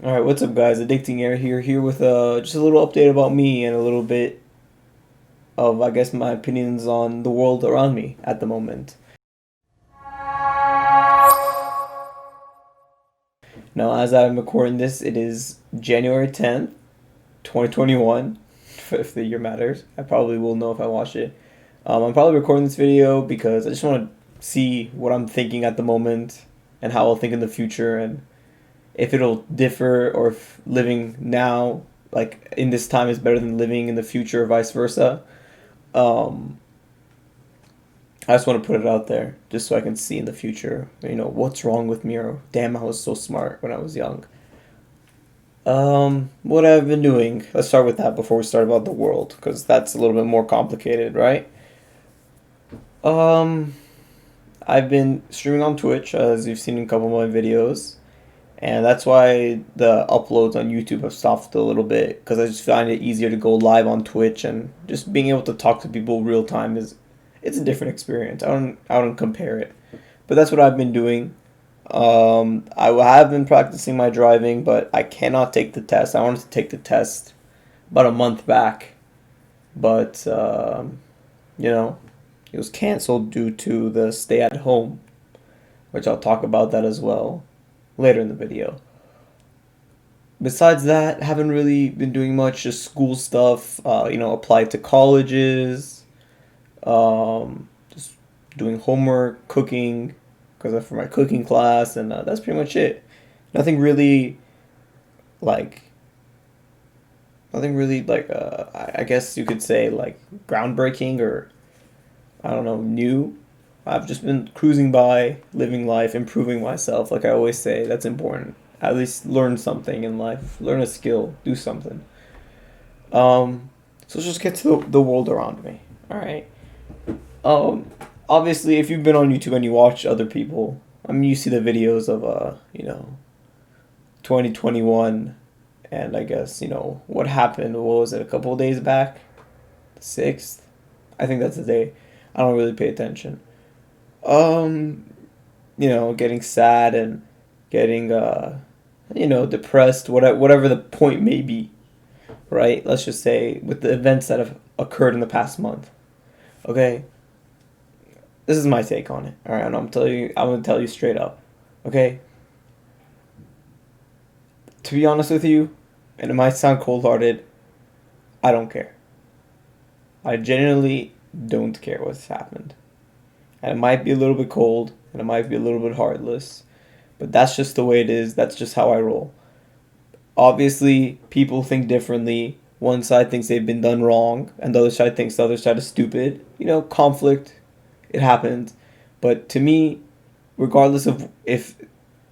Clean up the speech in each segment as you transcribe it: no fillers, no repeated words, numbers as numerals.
All right, what's up, guys? Addicting Air here with just a little update about me and a little bit of, I guess, my opinions on the world around me at the moment. Now, as I'm recording this, it is January 10th, 2021. If the year matters, I probably will know if I watch it. I'm probably recording this video because I just want to see what I'm thinking at the moment and how I'll think in the future, and if it'll differ, or if living now, like in this time, is better than living in the future, or vice versa. Um, I just want to put it out there just so I can see in the future, what's wrong with me, or damn, I was so smart when I was young. What I've been doing. Let's start with that before we start about the world, because that's a little bit more complicated, right? Um, I've been streaming on Twitch, as you've seen in a couple of my videos. And that's why the uploads on YouTube have stopped a little bit, because I just find it easier to go live on Twitch, and just being able to talk to people real time it's a different experience. I don't compare it, but that's what I've been doing. I have been practicing my driving, but I cannot take the test. I wanted to take the test about a month back, but you know it was canceled due to the stay at home, which I'll talk about that as well later in the video. Besides that, haven't really been doing much, just school stuff, applied to colleges, just doing homework, cooking, because for my cooking class, and that's pretty much it. Nothing really, like, I guess you could say, like, groundbreaking, or, I don't know, new. I've just been cruising by, living life, improving myself. Like I always say, that's important. At least learn something in life, learn a skill, do something. Um, so let's just get to the world around me. All right. Um, Obviously, if you've been on YouTube and you watch other people, I mean, you see the videos of 2021, and I guess what happened. What was it? A couple of days back, the 6th. I think that's the day. I don't really pay attention. Um, getting sad and getting depressed, whatever the point may be, right? Let's just say with the events that have occurred in the past month. Okay, this is my take on it. All right, and I'm gonna tell you straight up. Okay, to be honest with you, and it might sound cold-hearted, I don't care. I genuinely don't care what's happened, and it might be a little bit cold, and it might be a little bit heartless, but that's just the way it is. That's just how I roll. Obviously, people think differently. One side thinks they've been done wrong, and the other side thinks the other side is stupid. Conflict, it happens. But to me, regardless of if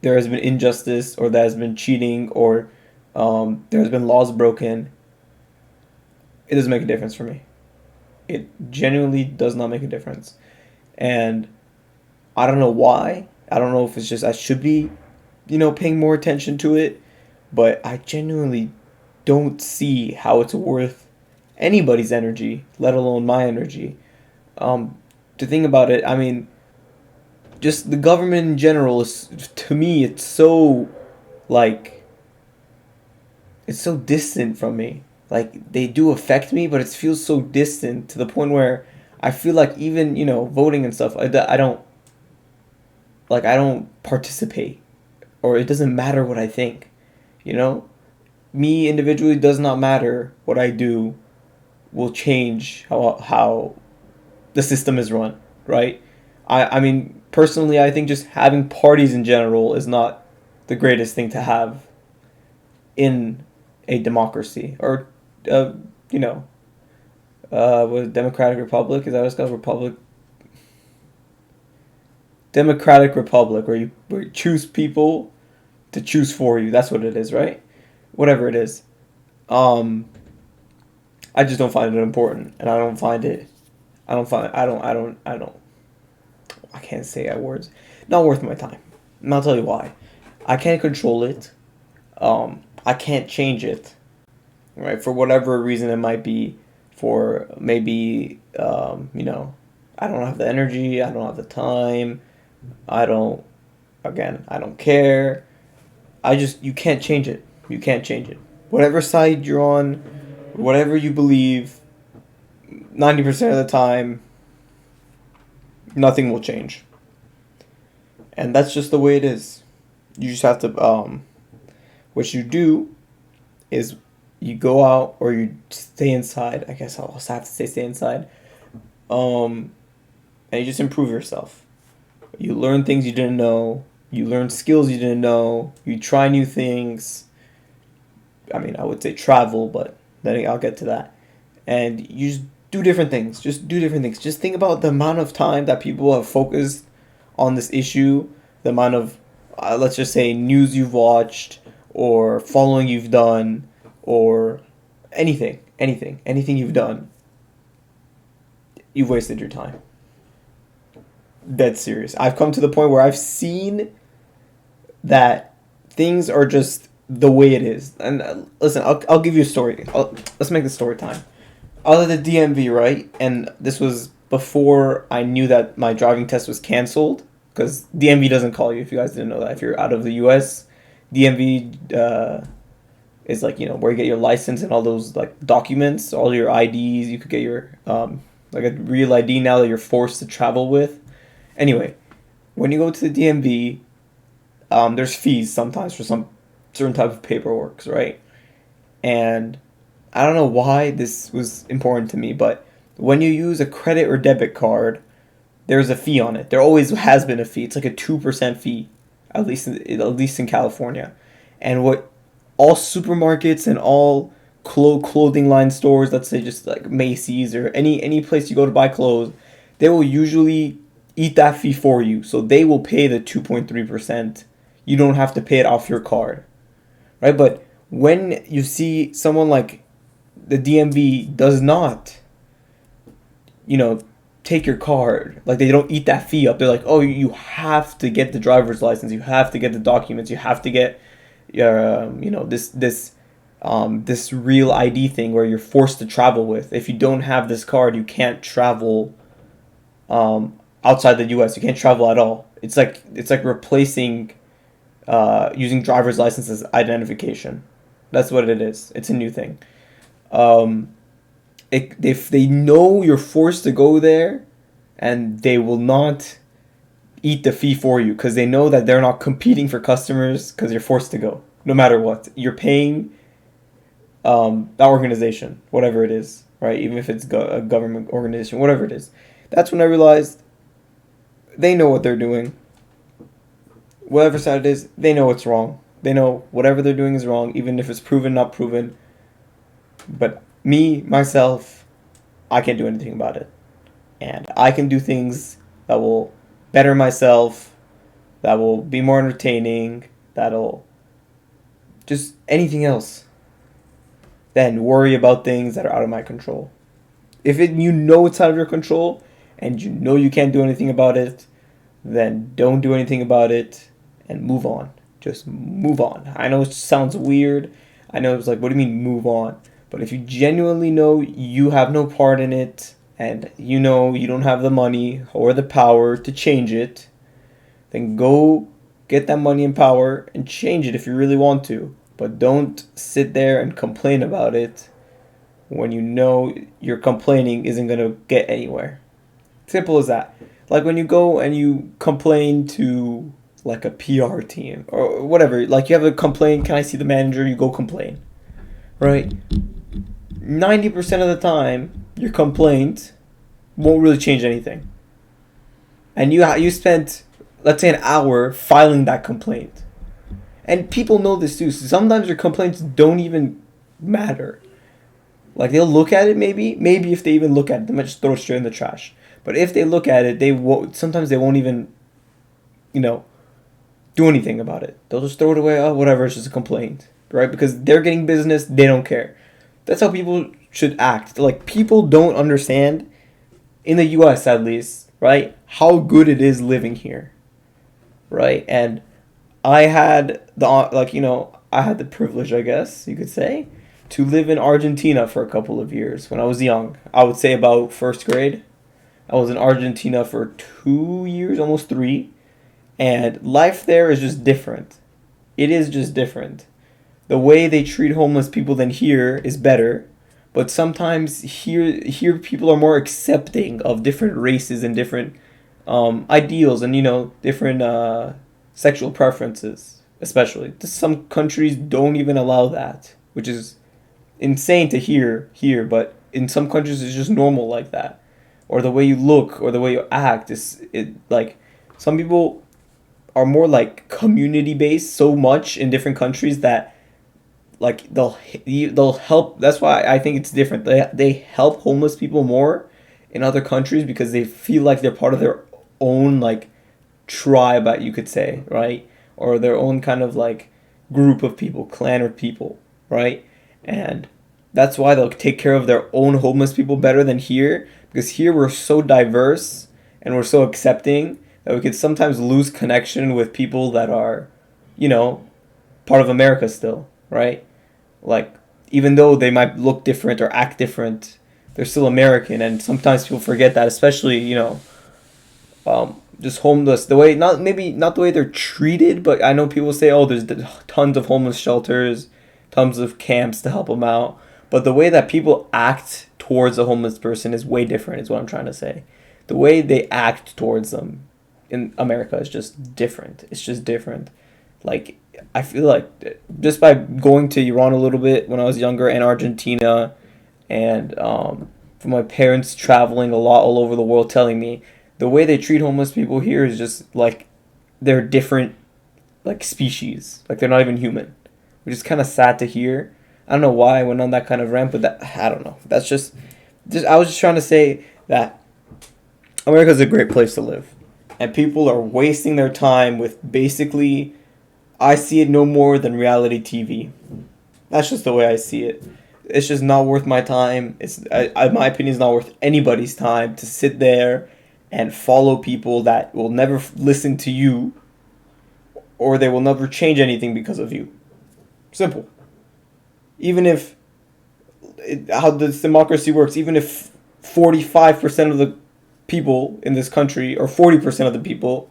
there has been injustice, or there has been cheating, or there has been laws broken, it doesn't make a difference for me. It genuinely does not make a difference. And I don't know why. I don't know if it's just I should be, paying more attention to it, but I genuinely don't see how it's worth anybody's energy, let alone my energy. Um, to think about it, I mean, just the government in general is, to me, like, it's so distant from me. Like, they do affect me, but it feels so distant to the point where I feel like even, voting and stuff, I don't participate, or it doesn't matter what I think, you know? Me individually does not matter. What I do will change how the system is run, right? I mean, personally, I think just having parties in general is not the greatest thing to have in a democracy, or, uh, you know, what, Democratic Republic? Is that what it's called? Democratic Republic, where you choose people to choose for you. That's what it is, right? Whatever it is. Um, I just don't find it important, and I don't find it. I can't say that words. Not worth my time. And I'll tell you why. I can't control it. I can't change it. Right, for whatever reason it might be. For maybe, I don't have the energy. I don't have the time. I don't. Again, I don't care. You can't change it. You can't change it. Whatever side you're on, whatever you believe, 90% of the time, nothing will change. And that's just the way it is. You just have to, what you do is you go out or you stay inside. I guess I'll also have to say stay inside. And you just improve yourself. You learn things you didn't know. You learn skills you didn't know. You try new things. I mean, I would say travel, but then I'll get to that. And you just do different things. Just do different things. Just think about the amount of time that people have focused on this issue, the amount of, let's just say, news you've watched, or following you've done, or anything you've done. You've wasted your time. Dead serious. I've come to the point where I've seen that things are just the way it is. And listen, I'll give you a story. Let's make this story time. I was at the DMV, right? And this was before I knew that my driving test was canceled. Because DMV doesn't call you, if you guys didn't know that. If you're out of the US, DMV is like, where you get your license and all those like documents, all your IDs. You could get your like a real ID now that you're forced to travel with. Anyway, when you go to the DMV, there's fees sometimes for some certain type of paperwork, right? And I don't know why this was important to me, but when you use a credit or debit card, there's a fee on it. There always has been a fee. It's like a 2% fee, at least in California. And what all supermarkets and all clothing line stores, let's say just like Macy's or any place you go to buy clothes, they will usually eat that fee for you. So they will pay the 2.3%. You don't have to pay it off your card, right? But when you see someone like the DMV does not, take your card, like they don't eat that fee up. They're like, oh, you have to get the driver's license, you have to get the documents, you have to get your, this real ID thing where you're forced to travel with. If you don't have this card, you can't travel outside the U.S. You can't travel at all. It's like replacing using driver's license as identification. That's what it is. It's a new thing. If they know you're forced to go there, and they will not eat the fee for you because they know that they're not competing for customers because you're forced to go. No matter what, you're paying that organization, whatever it is, right? Even if it's a government organization, whatever it is. That's when I realized they know what they're doing. Whatever side it is, they know it's wrong. They know whatever they're doing is wrong, even if it's proven, not proven. But myself, I can't do anything about it. And I can do things that will better myself, that will be more entertaining, that'll just anything else than worry about things that are out of my control. If it's out of your control and you can't do anything about it, then don't do anything about it and move on. Just move on. I know it sounds weird. I know it's like, what do you mean move on? But if you genuinely know you have no part in it, and you don't have the money or the power to change it, then go get that money and power and change it if you really want to. But don't sit there and complain about it when you know your complaining isn't going to get anywhere. Simple as that. Like when you go and you complain to like a PR team or whatever, like you have a complaint, can I see the manager? You go complain, right? 90% of the time, your complaint won't really change anything. And you spent, let's say, an hour filing that complaint. And people know this too. So sometimes your complaints don't even matter. Like they'll look at it maybe if they even look at it, they might just throw it straight in the trash. But if they look at it, sometimes they won't even, do anything about it. They'll just throw it away. Oh, whatever, it's just a complaint, right? Because they're getting business, they don't care. That's how people should act. Like, people don't understand, in the U.S. at least, right, how good it is living here, right? And I had the privilege, I guess you could say, to live in Argentina for a couple of years when I was young. I would say about first grade. I was in Argentina for 2 years, almost 3. And life there is just different. It is just different. the way they treat homeless people than here is better, but sometimes here people are more accepting of different races and different ideals and different sexual preferences, especially. Some countries don't even allow that, which is insane to hear here, but in some countries it's just normal like that. Or the way you look or the way you act is it like some people are more like community based so much in different countries that like they'll help. That's why I think it's different. They help homeless people more in other countries because they feel like they're part of their own like tribe, you could say, right? Or their own kind of like group of people, clan of people, right? And that's why they'll take care of their own homeless people better than here, because here we're so diverse and we're so accepting that we could sometimes lose connection with people that are, you know, part of America still, right? Like, even though they might look different or act different, they're still American, and sometimes people forget that, especially, just homeless. The way, not maybe not the way they're treated, but I know people say, oh, there's tons of homeless shelters, tons of camps to help them out. But the way that people act towards a homeless person is way different, is what I'm trying to say. The way they act towards them in America is just different. It's just different. Like, I feel like just by going to Iran a little bit when I was younger and Argentina, and from my parents traveling a lot all over the world telling me, the way they treat homeless people here is just like they're different, like species. Like they're not even human, which is kind of sad to hear. I don't know why I went on that kind of rant, but that I don't know. That's just I was just trying to say that America is a great place to live, and people are wasting their time with basically, I see it no more than reality TV. That's just the way I see it. It's just not worth my time. My opinion is not worth anybody's time to sit there and follow people that will never listen to you, or they will never change anything because of you. Simple. Even if how this democracy works, even if 45% of the people in this country or 40% of the people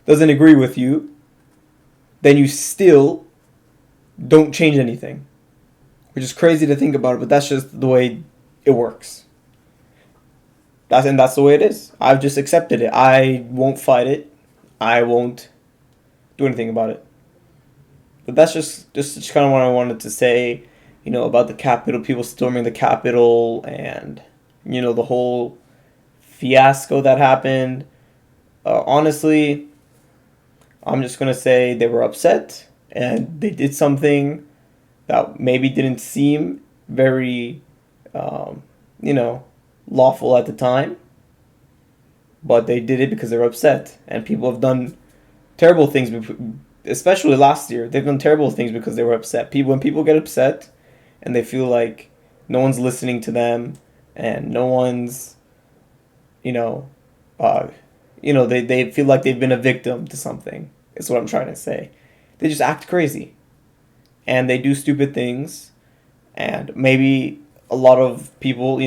doesn't agree with you, then you still don't change anything. Which is crazy to think about it, but that's just the way it works. That's the way it is. I've just accepted it. I won't fight it. I won't do anything about it. But that's just kind of what I wanted to say, about the Capitol, people storming the Capitol, and, the whole fiasco that happened. Honestly, I'm just going to say they were upset, and they did something that maybe didn't seem very, lawful at the time, but they did it because they were upset. And people have done terrible things, especially last year. They've done terrible things because they were upset. When people get upset and they feel like no one's listening to them and no one's, they feel like they've been a victim to something. Is what I'm trying to say. They just act crazy, and they do stupid things, and maybe a lot of people,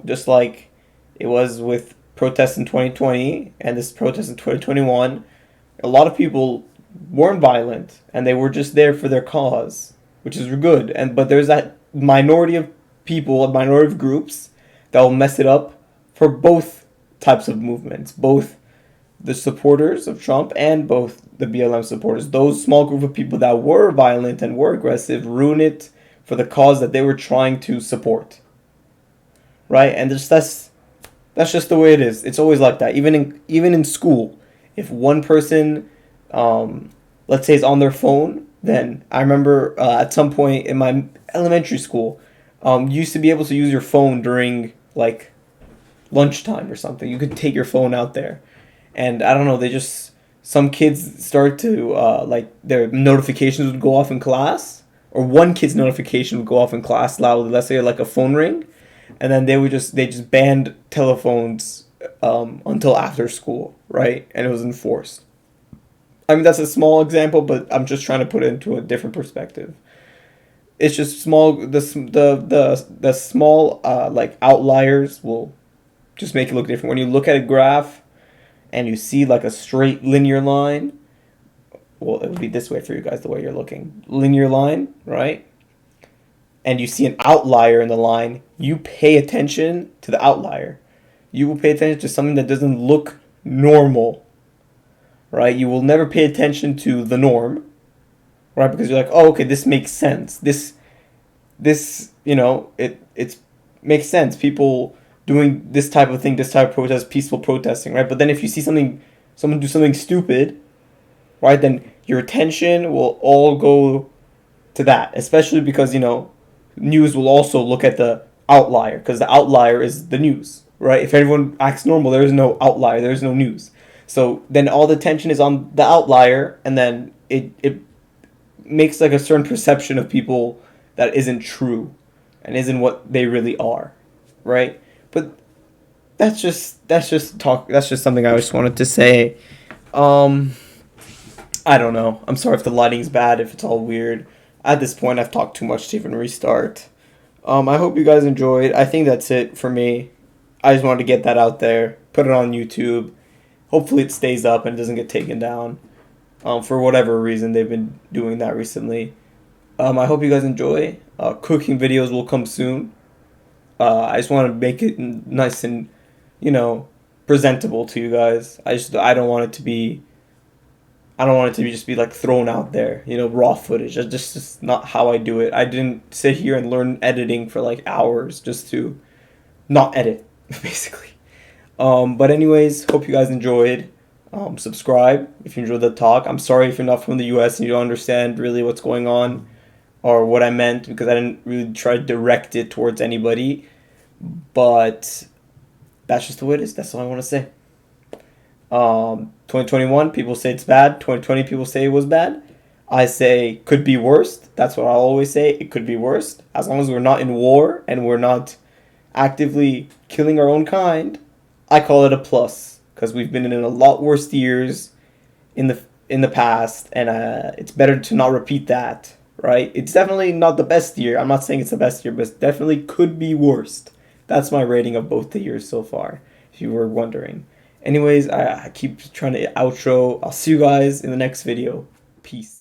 just like it was with protests in 2020 and this protest in 2021, a lot of people weren't violent and they were just there for their cause, which is good. But there's that minority of people, a minority of groups that will mess it up for both types of movements, both the supporters of Trump and both the BLM supporters. Those small group of people that were violent and were aggressive ruin it for the cause that they were trying to support. Right? And that's just the way it is. It's always like that. Even in school, if one person, let's say, is on their phone, then I remember at some point in my elementary school, you used to be able to use your phone during like lunchtime or something. You could take your phone out there, and I don't know. Some kids start to like their notifications would go off in class, or one kid's notification would go off in class loudly. Let's say like a phone ring, and then they just banned telephones until after school, right? And it was enforced. I mean, that's a small example, but I'm just trying to put it into a different perspective. It's just small. The small like outliers will just make it look different. When you look at a graph and you see like a straight linear line, well, it would be this way for you guys, the way you're looking. Linear line, right? and you see an outlier in the line, you pay attention to the outlier. You will pay attention to something that doesn't look normal, right? You will never pay attention to the norm, right? Because you're like, oh, okay, this makes sense. This it makes sense. People doing this type of thing, this type of protest, peaceful protesting, right? But then if you see someone do something stupid, right, then your attention will all go to that, especially because news will also look at the outlier, because the outlier is the news, right? If everyone acts normal, there is no outlier, there is no news. So then all the attention is on the outlier, and then it makes like a certain perception of people that isn't true and isn't what they really are, right? But that's just talk. That's just something I just wanted to say. Um, I don't know. I'm sorry if the lighting's bad, if it's all weird. At this point, I've talked too much to even restart. I hope you guys enjoyed. I think that's it for me. I just wanted to get that out there, put it on YouTube. Hopefully, it stays up and doesn't get taken down. For whatever reason, they've been doing that recently. I hope you guys enjoy. Cooking videos will come soon. I just want to make it nice and, you know, presentable to you guys. I don't want it to be. I don't want it to be just be like thrown out there, raw footage. That's just not how I do it. I didn't sit here and learn editing for like hours just to not edit, basically. But anyways, hope you guys enjoyed. Subscribe if you enjoyed the talk. I'm sorry if you're not from the U.S. and you don't understand really what's going on or what I meant, because I didn't really try to direct it towards anybody. But that's just the way it is. That's all I want to say. 2021, people say it's bad. 2020, people say it was bad. I say could be worse. That's what I'll always say. It could be worse. As long as we're not in war and we're not actively killing our own kind, I call it a plus, because we've been in a lot worse years in the past, and it's better to not repeat that, right? It's definitely not the best year. I'm not saying it's the best year, but it definitely could be worse. That's my rating of both the years so far, if you were wondering. Anyways, I keep trying to outro. I'll see you guys in the next video. Peace.